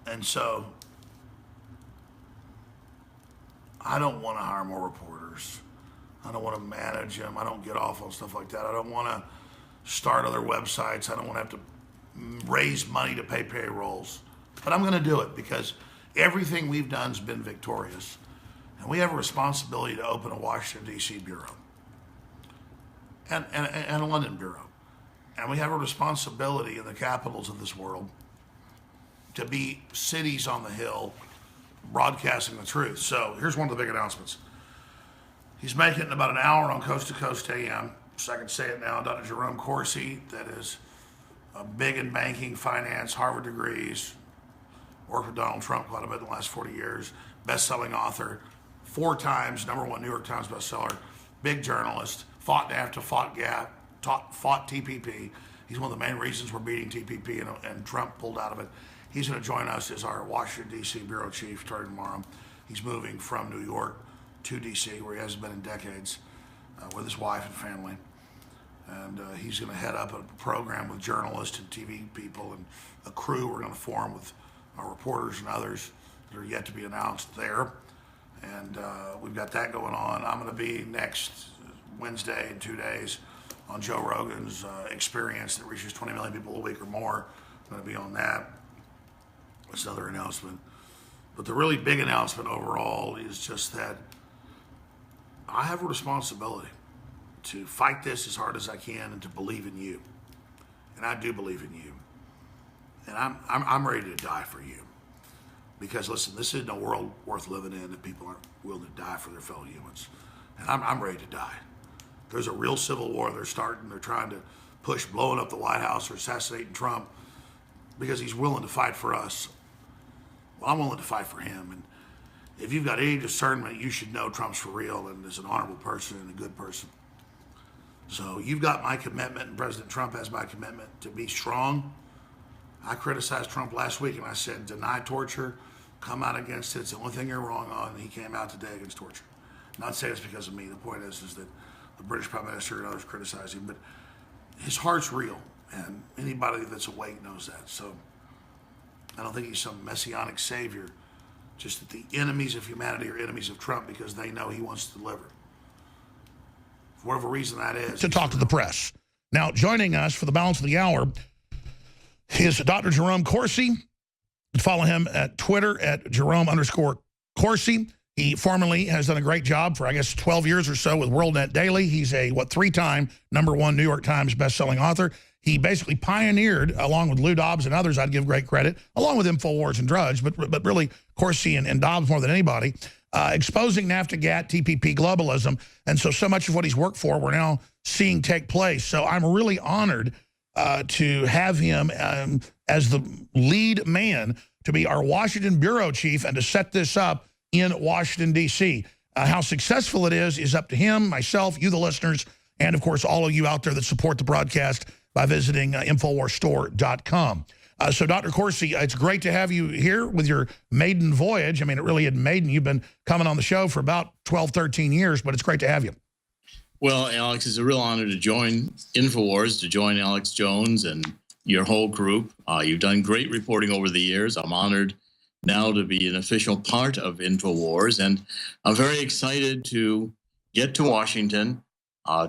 And so I don't want to hire more reporters. I don't want to manage them. I don't get off on stuff like that. I don't want to start other websites. I don't want to have to raise money to pay payrolls. But I'm going to do it because everything we've done has been victorious. And we have a responsibility to open a Washington, D.C. bureau and a London bureau. And we have a responsibility in the capitals of this world to be cities on the hill broadcasting the truth. So here's one of the big announcements. He's making it in about an hour on Coast to Coast AM. So I can say it now. Dr. Jerome Corsi, that is big in banking, finance, Harvard degrees, worked with Donald Trump quite a bit in the last 40 years, best-selling author, 4 times #1 New York Times bestseller, big journalist, fought NAFTA, fought GATT, fought TPP. He's one of the main reasons we're beating TPP and Trump pulled out of it. He's going to join us as our Washington, D.C. bureau chief starting tomorrow. He's moving from New York to D.C., where he hasn't been in decades, with his wife and family. And he's going to head up a program with journalists and TV people and a crew we're going to form with our reporters and others that are yet to be announced there. And we've got that going on. I'm going to be next Wednesday in 2 days on Joe Rogan's Experience that reaches 20 million people a week or more. I'm going to be on that. That's another announcement. But the really big announcement overall is just that I have a responsibility to fight this as hard as I can and to believe in you. And I do believe in you. And I'm ready to die for you. Because listen, this isn't a world worth living in if people aren't willing to die for their fellow humans. And I'm ready to die. There's a real civil war they're starting. They're trying to push blowing up the White House or assassinating Trump because he's willing to fight for us. Well, I'm willing to fight for him. And if you've got any discernment, you should know Trump's for real and is an honorable person and a good person. So you've got my commitment, and President Trump has my commitment to be strong. I criticized Trump last week, and I said, deny torture, come out against it. It's the only thing you're wrong on. And he came out today against torture. Not saying it's because of me. The point is that the British Prime Minister and others criticize him, but his heart's real, and anybody that's awake knows that. So I don't think he's some messianic savior, just that the enemies of humanity are enemies of Trump because they know he wants to deliver. For whatever reason that is. To talk to the press. Now, joining us for the balance of the hour is Dr. Jerome Corsi. Follow him at Twitter at Jerome_Corsi. He formerly has done a great job for, I guess, 12 years or so with WorldNet Daily. He's a, 3-time #1 New York Times bestselling author. He basically pioneered, along with Lou Dobbs and others, I'd give great credit, along with InfoWars and Drudge, but really Corsi and Dobbs more than anybody, exposing NAFTA, GATT, TPP globalism. And so much of what he's worked for, we're now seeing take place. So I'm really honored to have him as the lead man to be our Washington bureau chief and to set this up in Washington, D.C. How successful it is up to him, myself, you, the listeners, and, of course, all of you out there that support the broadcast by visiting InfoWarsStore.com. So, Dr. Corsi, it's great to have you here with your maiden voyage. I mean, it really isn't maiden. You've been coming on the show for about 12, 13 years, but it's great to have you. Well, Alex, it's a real honor to join InfoWars, to join Alex Jones and your whole group. You've done great reporting over the years. I'm honored now to be an official part of InfoWars, and I'm very excited to get to Washington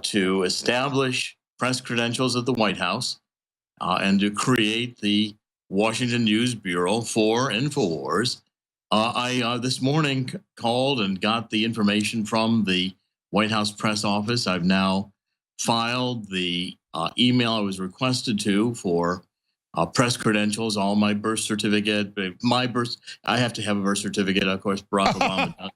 to establish press credentials at the White House and to create the Washington News Bureau for InfoWars. I this morning called and got the information from the White House press office. I've now filed the email I was requested to for press credentials, all my birth certificate, I have to have a birth certificate, of course, Barack Obama does.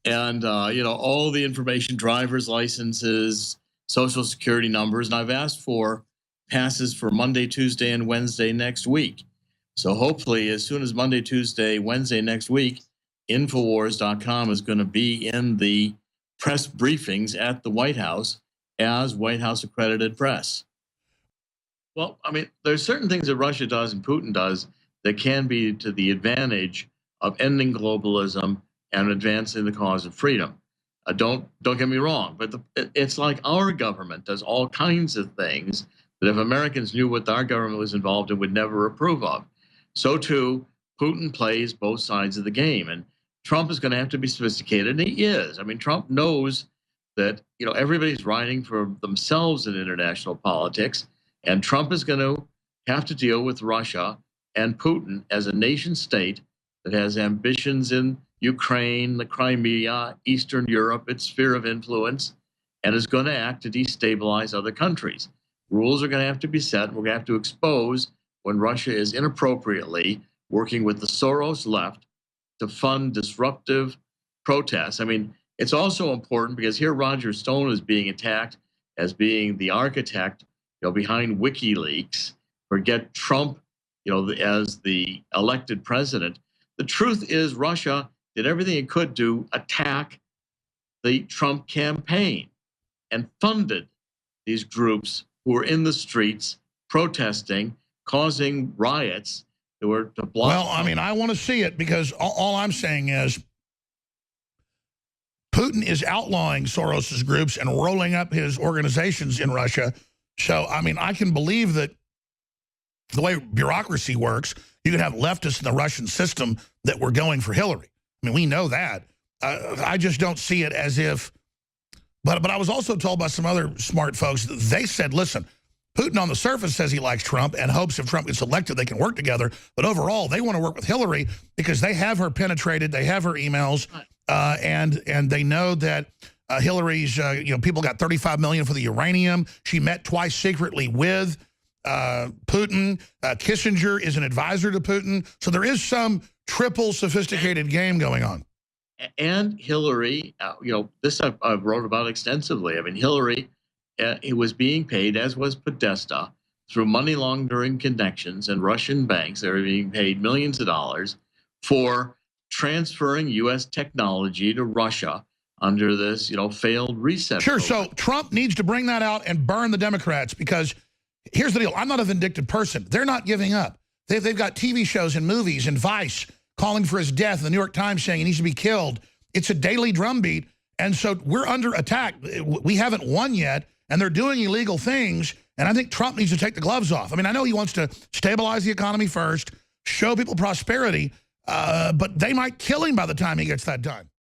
And, all the information, driver's licenses, social security numbers. And I've asked for passes for Monday, Tuesday, and Wednesday next week. So hopefully, as soon as Monday, Tuesday, Wednesday next week, Infowars.com is going to be in the press briefings at the White House as White House accredited press. Well, I mean, there's certain things that Russia does and Putin does that can be to the advantage of ending globalism and advancing the cause of freedom. Don't get me wrong, but it's like our government does all kinds of things that if Americans knew what our government was involved in, would never approve of. So too, Putin plays both sides of the game, and Trump is going to have to be sophisticated, and he is. I mean, Trump knows that, you know, everybody's writing for themselves in international politics, and Trump is going to have to deal with Russia and Putin as a nation state that has ambitions in Ukraine, the Crimea, Eastern Europe, its sphere of influence, and is going to act to destabilize other countries. Rules are going to have to be set. We're going to have to expose when Russia is inappropriately working with the Soros left to fund disruptive protests. I mean, it's also important because here Roger Stone is being attacked as being the architect, you know, behind WikiLeaks, or get Trump, you know, as the elected president. The truth is Russia did everything it could to attack the Trump campaign and funded these groups who were in the streets protesting, causing riots that were to block. Well, I mean, I want to see it because all I'm saying is Putin is outlawing Soros's groups and rolling up his organizations in Russia. So, I mean, I can believe that the way bureaucracy works, you can have leftists in the Russian system that were going for Hillary. I mean, we know that. I just don't see it as if, but I was also told by some other smart folks that they said, listen, Putin on the surface says he likes Trump and hopes if Trump gets elected, they can work together. But overall, they want to work with Hillary because they have her penetrated. They have her emails, and they know that Hillary's, you know, people got $35 million for the uranium. She met twice secretly with Putin. Kissinger is an advisor to Putin. So there is some triple sophisticated game going on. And Hillary, you know, this I wrote about extensively. I mean, Hillary, it was being paid, as was Podesta, through money laundering connections and Russian banks. They were being paid millions of dollars for transferring U.S. technology to Russia under this, you know, failed reset Sure, program. so Trump needs to bring that out and burn the Democrats because here's the deal. I'm not a vindictive person. They're not giving up. They've got TV shows and movies and Vice calling for his death, the New York Times saying he needs to be killed. It's a daily drumbeat, and so we're under attack. We haven't won yet, and they're doing illegal things, and I think Trump needs to take the gloves off. I mean, I know he wants to stabilize the economy first, show people prosperity, but they might kill him by the time he gets that done.